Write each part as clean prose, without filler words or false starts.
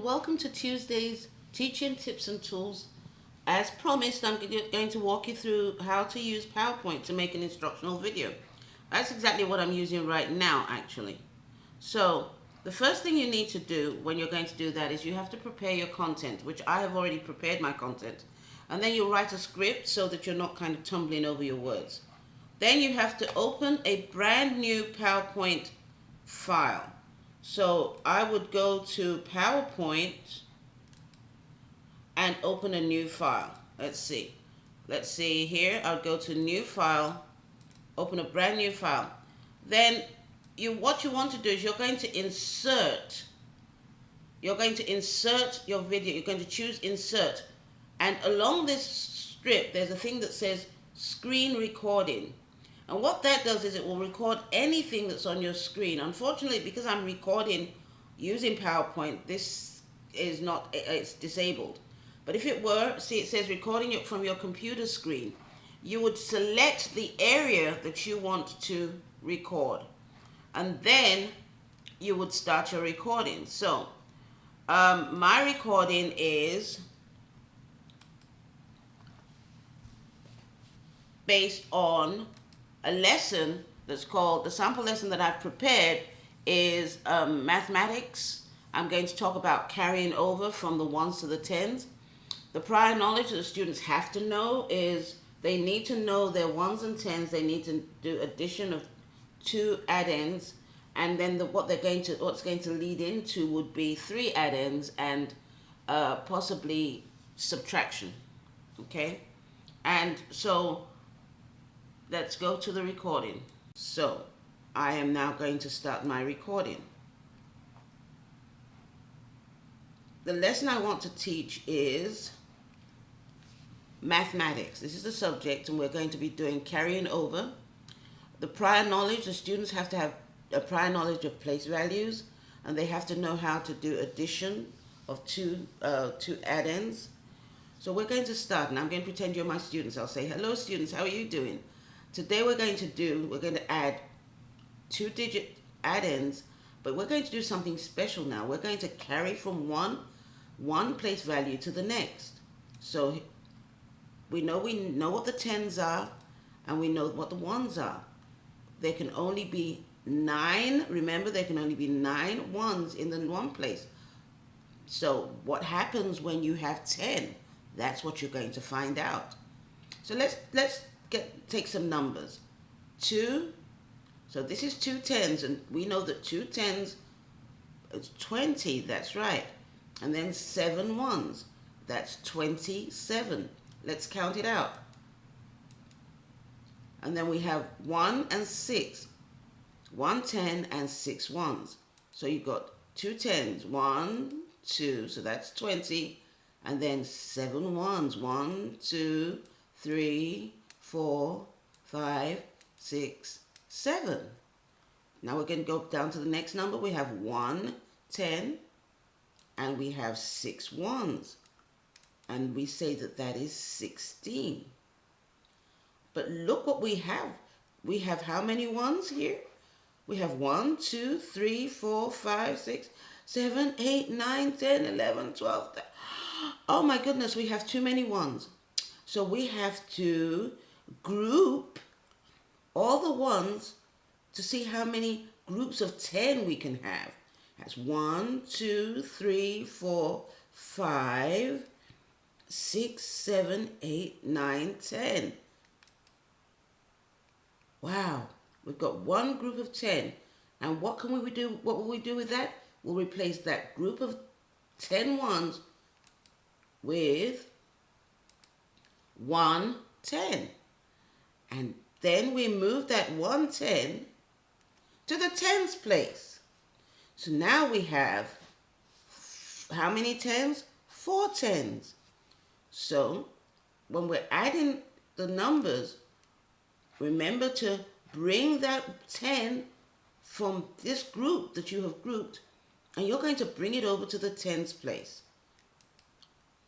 welcome to Tuesday's Teaching Tips and Tools. As promised, I'm going to walk you through how to use PowerPoint to make an instructional video. That's exactly what I'm using right now, actually. So, the first thing you need to do when you're going to do that is you have to prepare your content, which I have already prepared my content. And then you write a script so that you're not kind of tumbling over your words. Then you have to open a brand new PowerPoint file. So I would go to PowerPoint and open a new file. Let's see here. I'll go to new file, open a brand new file. Then what you want to do is you're going to insert your video. You're going to choose insert, and along this strip there's a thing that says screen recording. And what that does is it will record anything that's on your screen. Unfortunately, because I'm recording using PowerPoint, this is not, it's disabled. But if it were, see, it says recording it from your computer screen. You would select the area that you want to record. And then you would start your recording. So, my recording is based on a lesson that's called, the sample lesson that I've prepared is mathematics. I'm going to talk about carrying over from the ones to the tens. The prior knowledge that the students have to know is they need to know their ones and tens. They need to do addition of two add-ins, and then what's going to lead into would be three add-ins and possibly subtraction. Okay, and so let's go to the recording. So I am now going to start my recording. The lesson I want to teach is mathematics. This is the subject, and we're going to be doing carrying over. The prior knowledge, the students have to have a prior knowledge of place values, and they have to know how to do addition of two add-ins. So we're going to start, and I'm going to pretend you're my students. I'll say, hello students, how are you doing? Today we're going to add two-digit add-ins, but we're going to do something special now. We're going to carry from one place value to the next. So we know what the tens are, and we know what the ones are. There can only be 9. Remember, there can only be 9 ones in the one place. So what happens when you have 10? That's what you're going to find out. So let's take some numbers. 2. So this is 2 tens, and we know that 2 tens is 20. That's right. And then 7 ones. That's 27. Let's count it out. And then we have 1 and 6. 1 10 and 6 ones. So you've got 2 tens. 1, 2. So that's 20. And then 7 ones. 1, 2, 3, 4, 5, 6, 7. Now we're going to go down to the next number. We have 1 10 and we have 6 ones. And we say that is 16. But look what we have. We have how many ones here? We have 1, 2, 3, 4, 5, 6, 7, 8, 9, 10, 11, 12. Oh my goodness, we have too many ones. So we have to group all the ones to see how many groups of 10 we can have. That's 1, 2, 3, 4, 5, 6, 7, 8, 9, 10. Wow, we've got one group of 10. And what will we do with that? We'll replace that group of 10 ones with 1 10. And then we move that 1 10 to the tens place. So now we have how many tens? 4 tens. So when we're adding the numbers, remember to bring that 10 from this group that you have grouped, and you're going to bring it over to the tens place.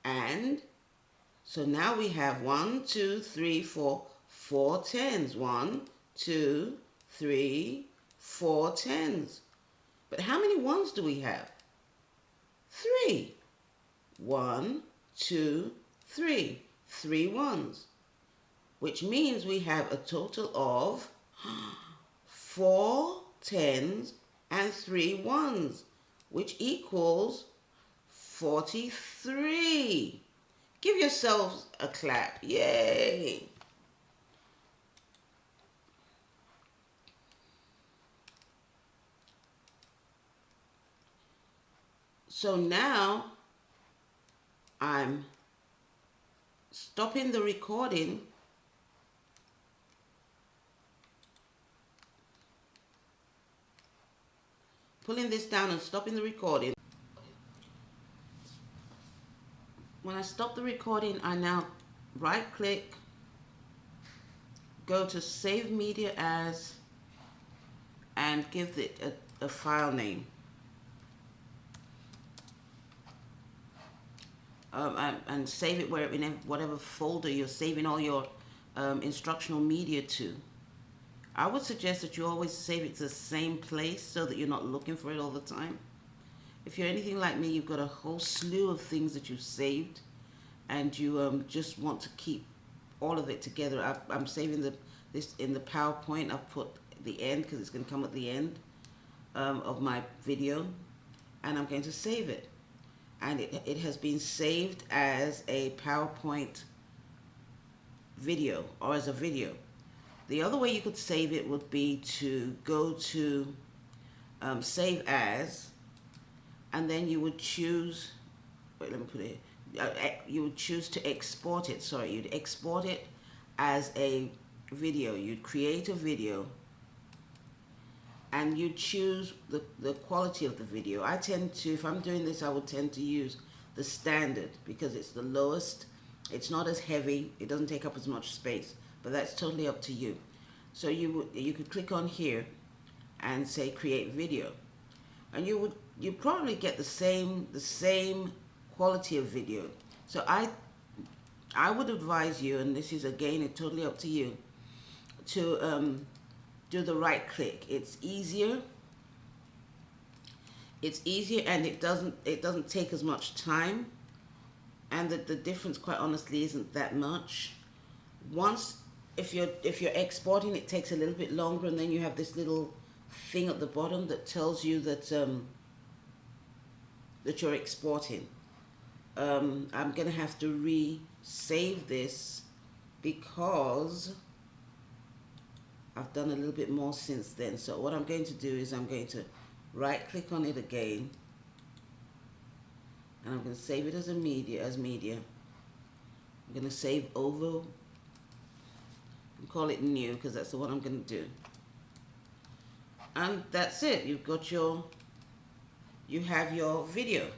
And so now we have 1, 2, 3, 4 tens. 1, 2, 3, 4 tens. But how many ones do we have? 3. 1, 2, 3. 3 ones. Which means we have a total of 4 10s and 3 ones, which equals 43. Give yourselves a clap. Yay! So now I'm stopping the recording. Pulling this down and stopping the recording. When I stop the recording, I now right click, go to Save Media As, and give it a file name. And save it where in whatever folder you're saving all your instructional media to. I would suggest that you always save it to the same place so that you're not looking for it all the time. If you're anything like me, you've got a whole slew of things that you've saved, and you just want to keep all of it together. I'm saving this in the PowerPoint. I've put the end because it's going to come at the end of my video, and I'm going to save it. And it has been saved as a PowerPoint video or as a video. The other way you could save it would be to go to Save As, and then you would choose, wait, let me put it here. You would choose to export it. Sorry, you'd export it as a video. You'd create a video, and you choose the quality of the video. I tend to, if I'm doing this, I would tend to use the standard because it's the lowest. It's not as heavy. It doesn't take up as much space, but that's totally up to you. So you could click on here and say create video, and you probably get the same quality of video. So I would advise you, and this is again it's totally up to you, to do the right click. It's easier. It's easier, and it doesn't take as much time, and the difference, quite honestly, isn't that much. If you're exporting, it takes a little bit longer, and then you have this little thing at the bottom that tells you that that you're exporting. I'm gonna have to re-save this because I've done a little bit more since then. So what I'm going to do is I'm going to right click on it again, and I'm going to save it as media. I'm going to save over, and call it new because that's the one I'm going to do. And that's it. You have your video.